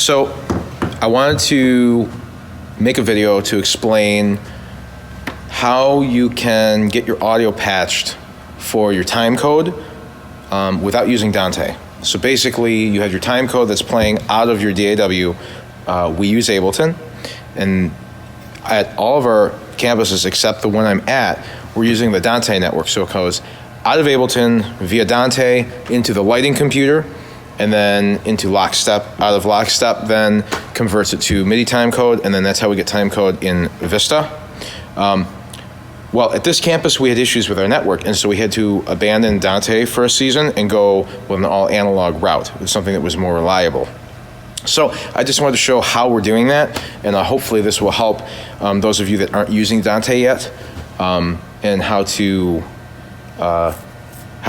So I wanted to make a video to explain how you can get your audio patched for your timecode without using Dante. So basically, you have your timecode that's playing out of your DAW. We use Ableton, and at all of our campuses except the one I'm at, we're using the Dante network. So it goes out of Ableton via Dante into the lighting computer, and then into Lockstep. Out of Lockstep, then converts it to MIDI timecode, and then that's how we get timecode in Vista. Well, at this campus, we had issues with our network, and so we had to abandon Dante for a season and go with an all-analog route. It was something that was more reliable. So I just wanted to show how we're doing that, and hopefully this will help those of you that aren't using Dante yet, and how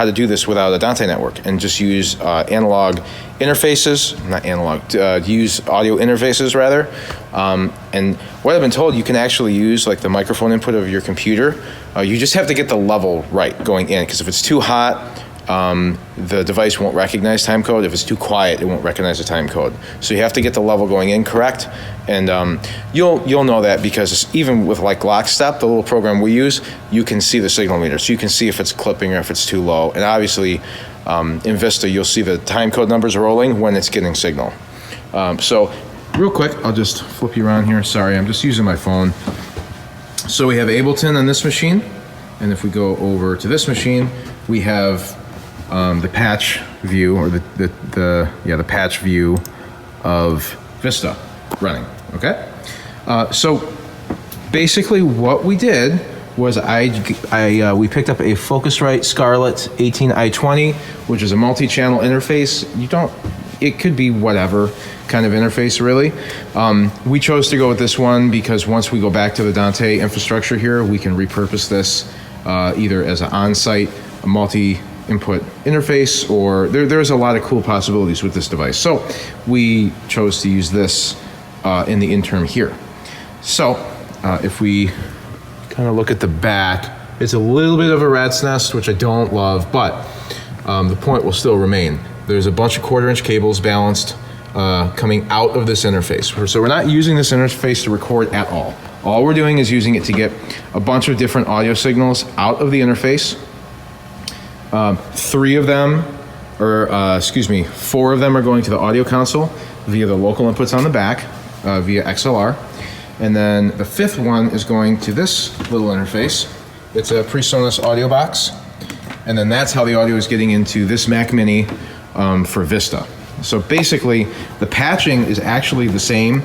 to do this without a Dante network, and just use analog interfaces, not analog, use audio interfaces rather. And what I've been told, you can actually use like the microphone input of your computer. You just have to get the level right going in, because if it's too hot, the device won't recognize timecode. If it's too quiet, it won't recognize the timecode. So you have to get the level going in correct, and you'll know that because even with like Lockstep, the little program we use, you can see the signal meter, so you can see if it's clipping or if it's too low. And obviously, in Vista, you'll see the timecode numbers rolling when it's getting signal. So real quick, I'll just flip you around here. Sorry, I'm just using my phone. So we have Ableton on this machine, and if we go over to this machine, we have the patch view, or the patch view of Vista running. Okay, so basically what we did was we picked up a Focusrite Scarlett 18i20, which is a multi-channel interface. It could be whatever kind of interface really. We chose to go with this one because once we go back to the Dante infrastructure here, we can repurpose this either as an on-site multi-input interface, or there's a lot of cool possibilities with this device. So we chose to use this in the interim here. So if we kind of look at the back, it's a little bit of a rat's nest, which I don't love, but the point will still remain. There's a bunch of 1/4-inch cables balanced coming out of this interface. So we're not using this interface to record at all. All we're doing is using it to get a bunch of different audio signals out of the interface. 4 of them are going to the audio console via the local inputs on the back, via XLR. And then the 5th one is going to this little interface. It's a PreSonus audio box. And then that's how the audio is getting into this Mac Mini for Vista. So basically, the patching is actually the same.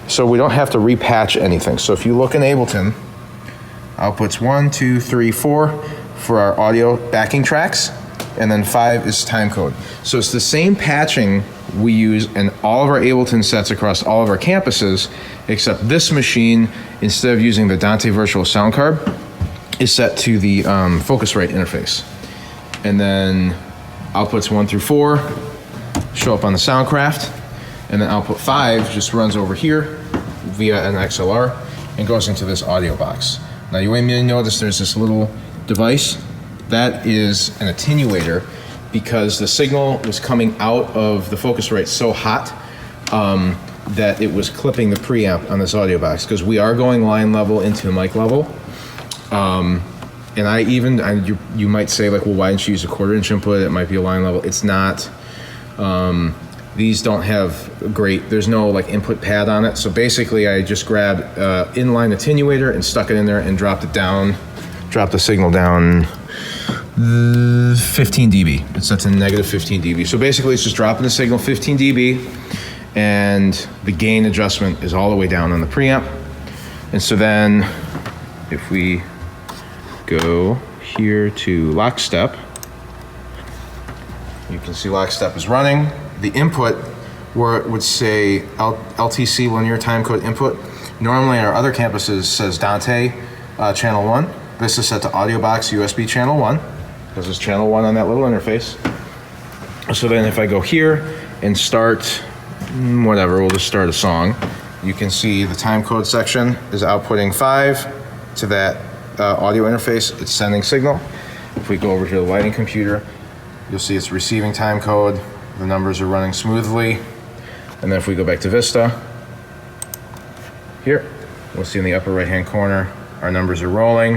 So we don't have to repatch anything. So if you look in Ableton, outputs 1, 2, 3, 4 for our audio backing tracks, and then 5 is timecode. So it's the same patching we use in all of our Ableton sets across all of our campuses, except this machine, instead of using the Dante Virtual Sound Card, is set to the Focusrite interface. And then outputs 1 through 4 show up on the Soundcraft, and then output 5 just runs over here via an XLR and goes into this audio box. Now you may notice there's this little device. That is an attenuator, because the signal was coming out of the Focusrite so hot that it was clipping the preamp on this audio box, because we are going line level into mic level. And you might say like, well, why didn't you use a 1/4-inch input? It might be a line level. It's not. These don't have there's no like input pad on it. So basically I just grabbed inline attenuator and stuck it in there and dropped the signal down 15 dB. It sets in negative 15 dB. So basically it's just dropping the signal 15 dB, and the gain adjustment is all the way down on the preamp. And so then if we go here to Lockstep, you can see Lockstep is running. The input, where it would say LTC linear timecode input, normally our other campuses says Dante channel 1. This is set to audio box USB channel 1, because it's channel 1 on that little interface. So then if I go here and start whatever, we'll just start a song, you can see the timecode section is outputting 5 to that audio interface. It's sending signal. If we go over to the lighting computer, you'll see it's receiving timecode. The numbers are running smoothly. And then if we go back to Vista, here, we'll see in the upper right-hand corner, our numbers are rolling,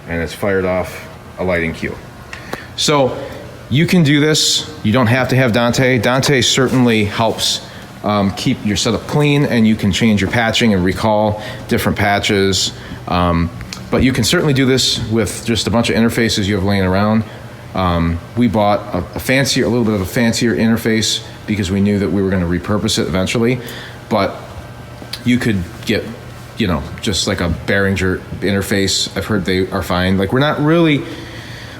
and it's fired off a lighting cue. So you can do this. You don't have to have Dante. Dante certainly helps keep your setup clean, and you can change your patching and recall different patches. But you can certainly do this with just a bunch of interfaces you have laying around. We bought a little bit of a fancier interface because we knew that we were going to repurpose it eventually. But you could get, you know, just like a Behringer interface. I've heard they are fine. Like, we're not really,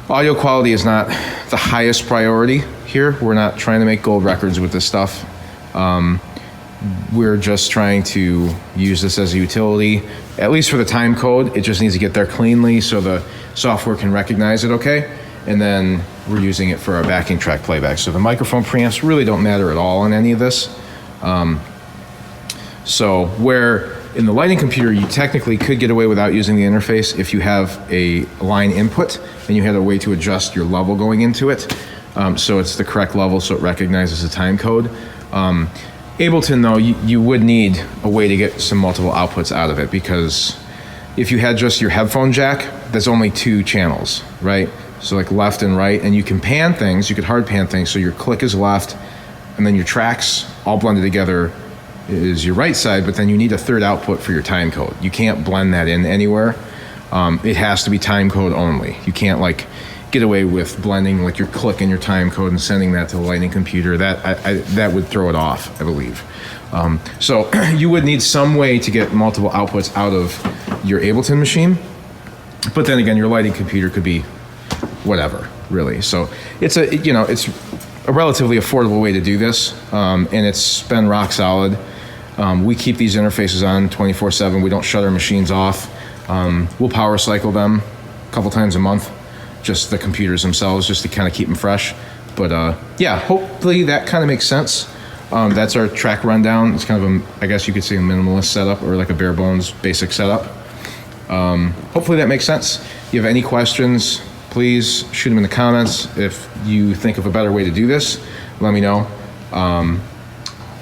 audio quality is not the highest priority here. We're not trying to make gold records with this stuff. We're just trying to use this as a utility, at least for the time code. It just needs to get there cleanly so the software can recognize it okay. And then we're using it for our backing track playback. So the microphone preamps really don't matter at all in any of this. So where in the lighting computer, you technically could get away without using the interface if you have a line input and you had a way to adjust your level going into it. So it's the correct level, so it recognizes the time code. Ableton, though, you would need a way to get some multiple outputs out of it, because if you had just your headphone jack, there's only 2 channels, right? So like left and right, and you can pan things, you could hard pan things, so your click is left, and then your tracks all blended together is your right side, but then you need a third output for your time code. You can't blend that in anywhere. It has to be time code only. You can't like get away with blending like your click and your time code and sending that to the lighting computer. That would throw it off, I believe. So you would need some way to get multiple outputs out of your Ableton machine. But then again, your lighting computer could be whatever, really. So it's a relatively affordable way to do this, and it's been rock solid. We keep these interfaces on 24/7. We don't shut our machines off. We'll power cycle them a couple times a month, just the computers themselves, just to kind of keep them fresh. But yeah, hopefully that kind of makes sense. That's our track rundown. It's kind of I guess you could say a minimalist setup, or like a bare bones basic setup. Hopefully that makes sense. If you have any questions, please shoot them in the comments. If you think of a better way to do this, let me know.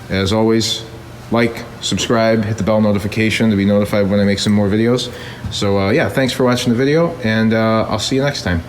As always, like, subscribe, hit the bell notification to be notified when I make some more videos. So yeah, thanks for watching the video, and I'll see you next time.